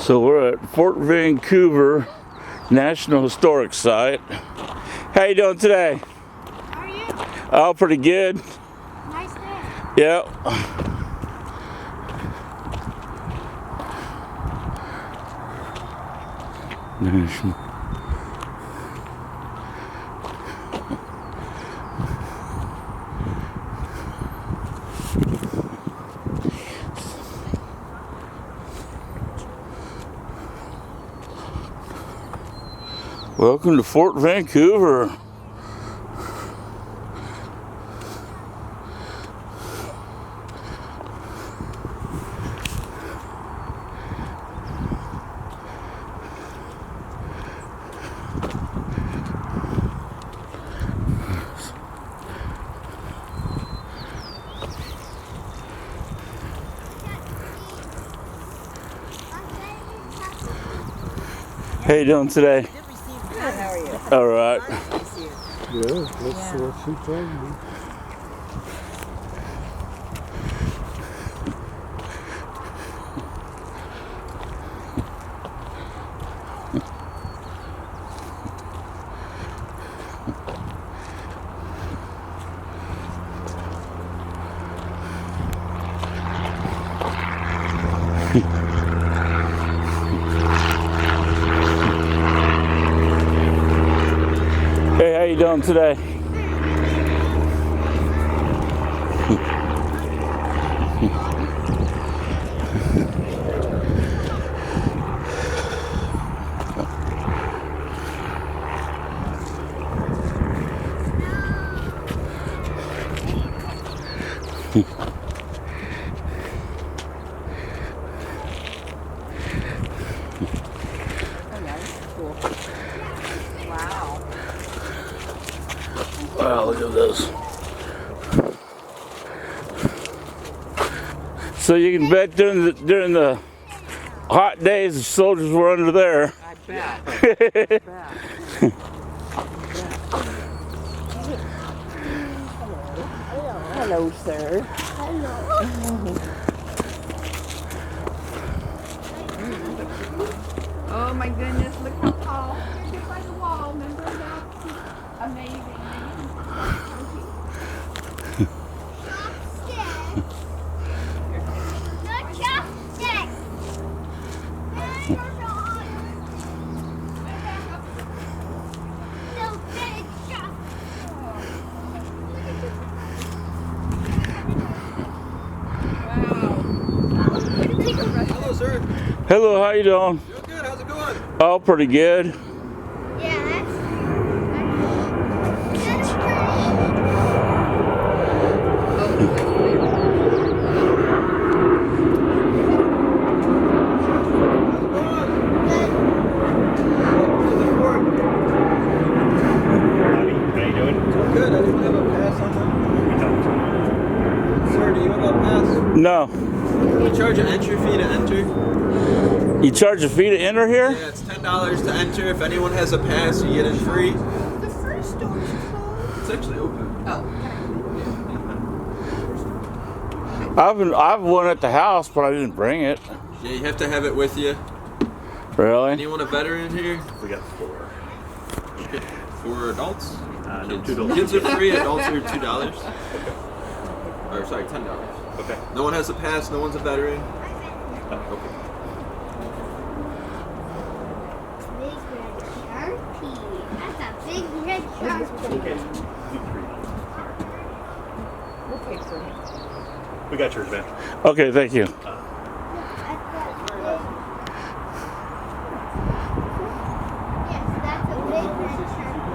So we're at Fort Vancouver National Historic Site. How you doing today? How are you? Oh, pretty good. Nice day. Yep. Welcome to Fort Vancouver. How you doing today? Good, how are you? All right. Yeah, that's what she told me. Hey, how you doing today? Oh, nice. Cool. Wow. Wow, look at this. So you can bet during the hot days, the soldiers were under there. I bet. I bet. Hello, sir. Oh my goodness, look how tall. You're just by the wall, remember that? Amazing. Hello, sir. Hello, how you doing? Doing good. How's it going? Oh, pretty good. Yeah, that's Good. Anyone have a pass on them? Sir, do you have a pass? No. We charge an entry fee to enter. You charge a fee to enter here? Yeah, it's $10 to enter. If anyone has a pass, you get it free. the first door is closed. It's actually open. I've one at the house, but I didn't bring it. Yeah, you have to have it with you. Really? Anyone a veteran here? We got 4. Okay. For adults? No, Kids. $2. Kids are free. Adults are $2. Or sorry, $10. Okay. No one has a pass. No one's a veteran. Okay. Big red Sharpie. That's a big red Sharpie. Okay. We'll pay for it. We got yours, man. Okay, thank you. That's that big. Yes, that's a big red Sharpie.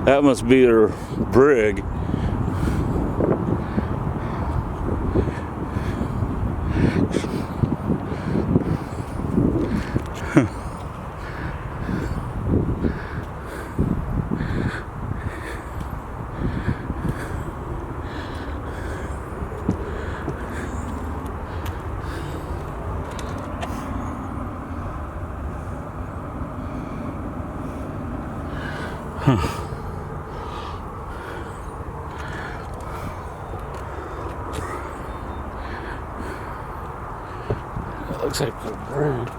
That must be their brig. That looks like the brig.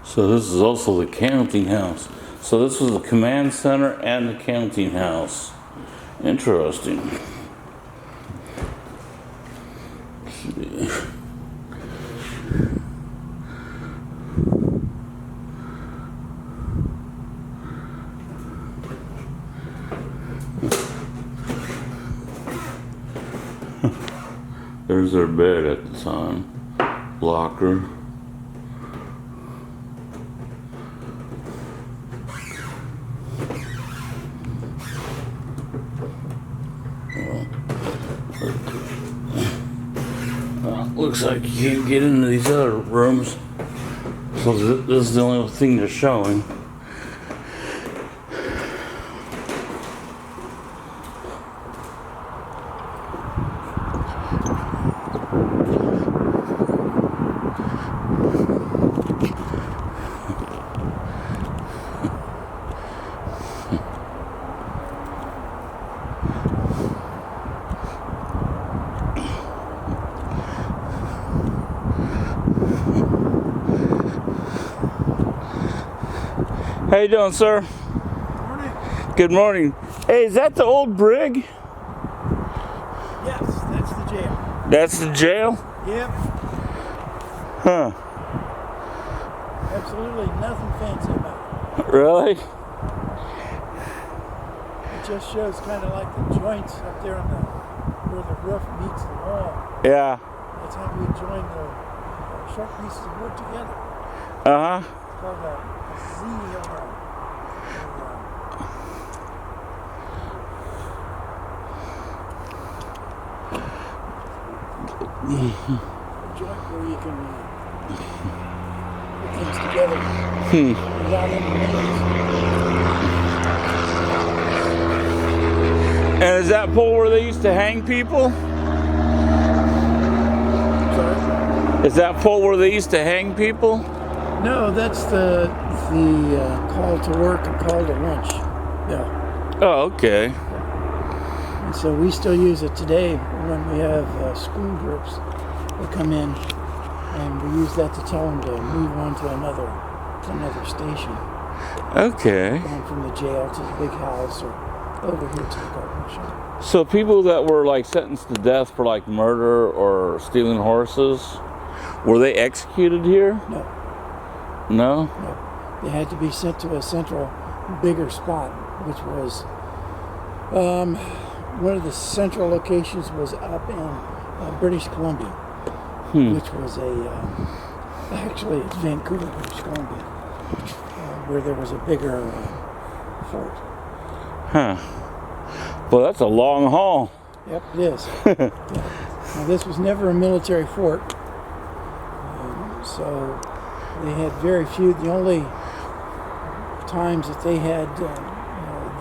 So this is also the counting house. So this was the command center and the counting house. Interesting. Let's see. There's their bed at the time. Locker. Looks like you can't get into these other rooms. So this is the only thing they're showing. How you doing, sir? Morning. Good morning. Hey, is that the old brig? Yes, that's the jail. That's the jail? Yep. Huh. Absolutely nothing fancy about it. Really? It just shows kind of like the joints up there on the where the roof meets the wall. Yeah. That's how we join the short pieces of wood together. Uh-huh. It's called a Z or a joint where you can put things together without any nails. And is that pole where they used to hang people? Sorry? Is that pole where they used to hang people? No, that's the call to work and call to lunch. Yeah. Oh, okay. And so we still use it today when we have school groups that come in, and we use that to tell them to move on to another station. Okay. Going from the jail to the big house or over here to the garden shop. So people that were like sentenced to death for like murder or stealing horses, were they executed here? No, No? no. They had to be sent to a central, bigger spot, which was one of the central locations was up in British Columbia, which was actually it's Vancouver, British Columbia, where there was a bigger fort. Huh. Well, that's a long haul. Yep, it is. Yeah. Now, this was never a military fort, so they had very few. The only times that they had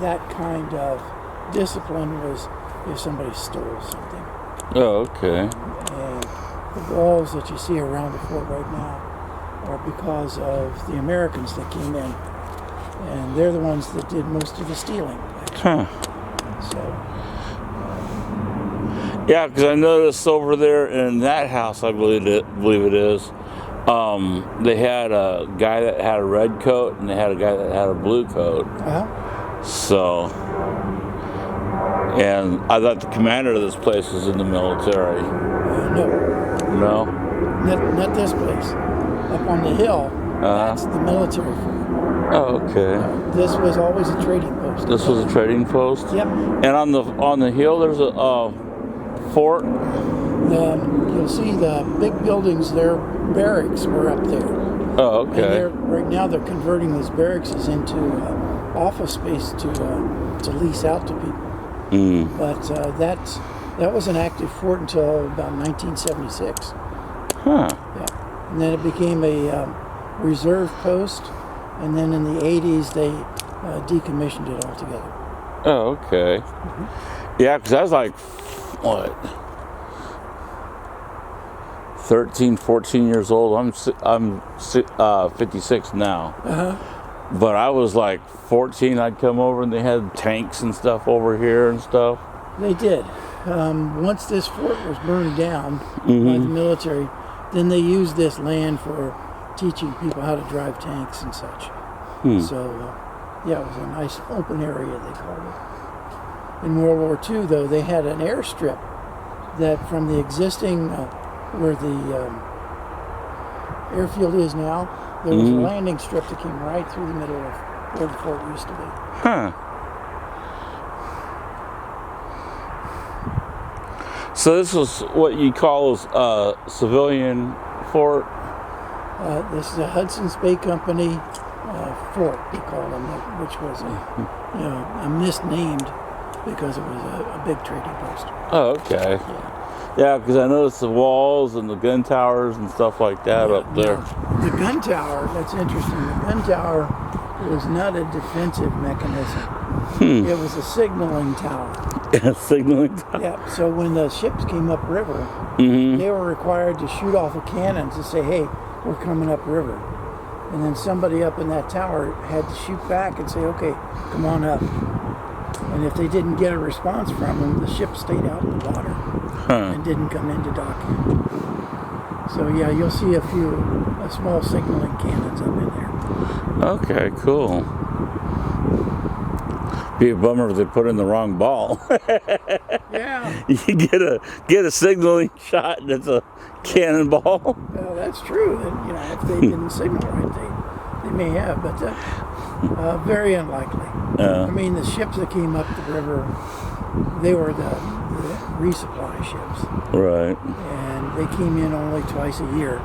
that kind of discipline was if somebody stole something. Oh, okay. And the walls that you see around the fort right now are because of the Americans that came in, and they're the ones that did most of the stealing. Huh. So, Yeah, because I noticed over there in that house, I believe it is, they had a guy that had a red coat and they had a guy that had a blue coat. So, and I thought the commander of this place was in the military. no, No? not this place. Up on the hill, that's the military fort. Oh, okay. This was always a trading post. This was a trading post? Yep. And on the hill there's a fort? You'll see the big buildings there, barracks were up there. Oh, And okay. right now they're converting those barracks into office space to lease out to people. But that was an active fort until about 1976. Huh. Yeah. And then it became a reserve post, and then in the 80s they decommissioned it altogether. Oh, okay. Yeah, because I was like, what? 13, 14 years old. I'm 56 now. But I was like 14. I'd come over and they had tanks and stuff over here and stuff. They did. Once this fort was burned down by the military, then they used this land for teaching people how to drive tanks and such. So, yeah, it was a nice open area, they called it. In World War II, though, they had an airstrip that from the existing, where the airfield is now, there was a landing strip that came right through the middle of where the fort used to be. Huh. So this was what you call a civilian fort? This is a Hudson's Bay Company fort, they call them, which was a misnamed because it was a big trading post. Oh, okay. Yeah, because I noticed the walls and the gun towers and stuff like that up there. Now, the gun tower, that's interesting. The gun tower was not a defensive mechanism. It was a signaling tower. Signaling tower. Yeah, so when the ships came upriver, they were required to shoot off a cannon to say, hey, we're coming upriver. And then somebody up in that tower had to shoot back and say, okay, come on up. And if they didn't get a response from them, the ship stayed out in the water and didn't come into docking. So yeah, you'll see a few small signaling cannons up in there. Okay, cool. Be a bummer if they put in the wrong ball. Yeah. You get a signaling shot and it's a cannonball. Well, that's true. And, if they didn't signal right, they may have, but very unlikely. I mean, the ships that came up the river, they were the resupply ships. Right. And they came in only twice a year.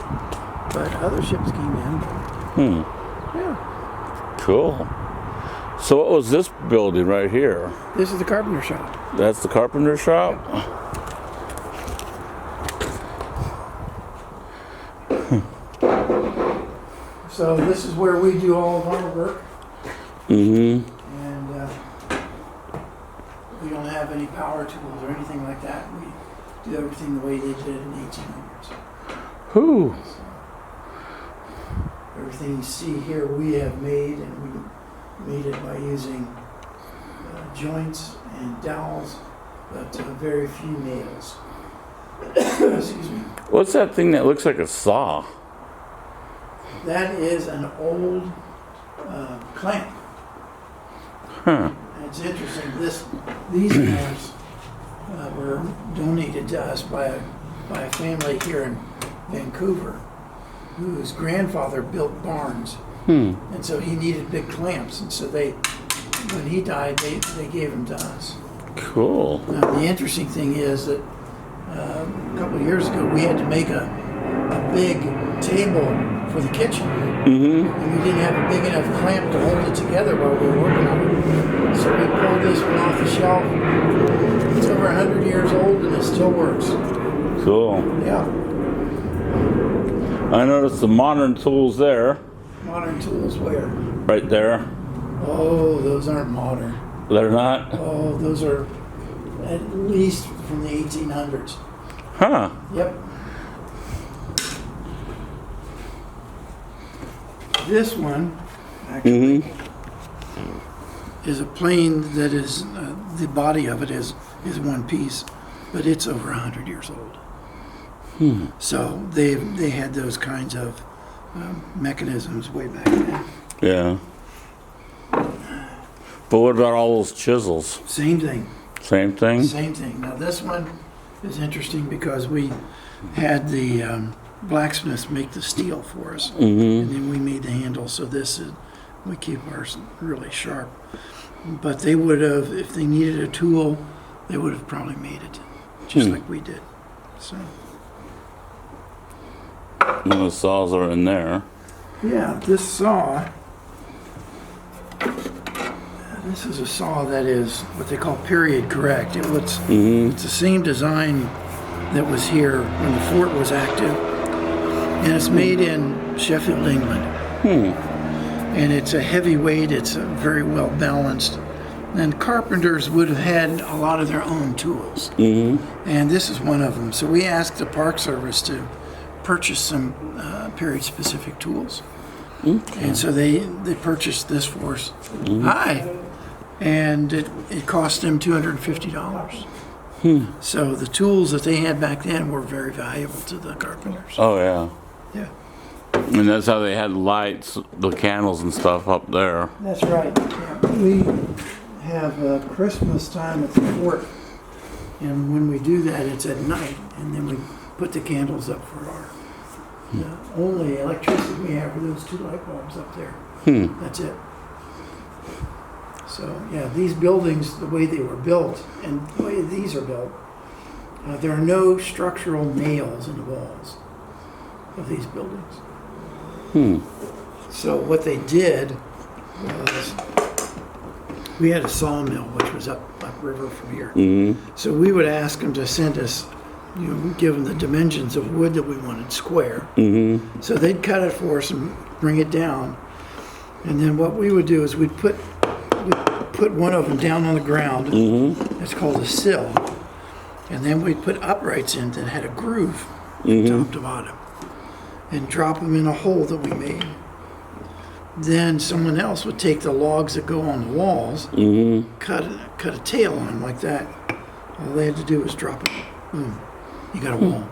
but other ships came in. Yeah. Cool. So what was this building right here? This is the carpenter shop. That's the carpenter shop? So this is where we do all of our work. Mm-hmm. And we don't have any power tools or anything like that. We do everything the way they did in the 1800s. Whew. So, everything you see here we have made, and we made it by using joints and dowels, but very few nails. Excuse me. What's that thing that looks like a saw? That is an old clamp. Huh. And it's interesting. These clamps were donated to us by a family here in Vancouver, whose grandfather built barns, and so he needed big clamps, and so when he died, they gave them to us. Cool. Now, the interesting thing is that a couple of years ago we had to make a big table for the kitchen. Mm-hmm. And we didn't have a big enough clamp to hold it together while we were working on it. So we pulled this one off the shelf. It's over 100 years old and it still works. Cool. Yeah. I noticed the modern tools there. Modern tools where? Right there. Oh, those aren't modern. They're not? Oh, those are at least from the 1800s. Huh. Yep. This one, actually, is a plane that is, the body of it is one piece, but it's over 100 years old. So they had those kinds of mechanisms way back then. Yeah. But what about all those chisels? Same thing. Same thing? Same thing. Now this one is interesting because we had the blacksmiths make the steel for us, and then we made the handle. So we keep ours really sharp. But they would have, if they needed a tool, they would have probably made it, just like we did. So. And the saws are in there. Yeah, this saw. This is a saw that is what they call period correct. It's the same design that was here when the fort was active, and it's made in Sheffield, England. And it's a heavyweight. It's very well balanced. And carpenters would have had a lot of their own tools, and this is one of them. So we asked the Park Service to purchase some period-specific tools, and so they purchased this for us. Hi. And it cost them $250. So the tools that they had back then were very valuable to the carpenters. Oh, yeah. Yeah. And that's how they had lights, the candles and stuff up there. That's right. Yeah. We have Christmas time at the fort, and when we do that, it's at night, and then we put the candles up for our. The only electricity we have are those two light bulbs up there. That's it. So, yeah, these buildings, the way they were built, and the way these are built, there are no structural nails in the walls of these buildings. So what they did was, we had a sawmill, which was upriver from here. So we would ask them to send us, give them the dimensions of wood that we wanted square. So they'd cut it for us and bring it down. And then what we would do is we'd put one of them down on the ground. It's called a sill. And then we'd put uprights in that had a groove top to bottom, and drop them in a hole that we made. Then someone else would take the logs that go on the walls, cut a tail on them like that. All they had to do was drop it. Boom. You got a wall.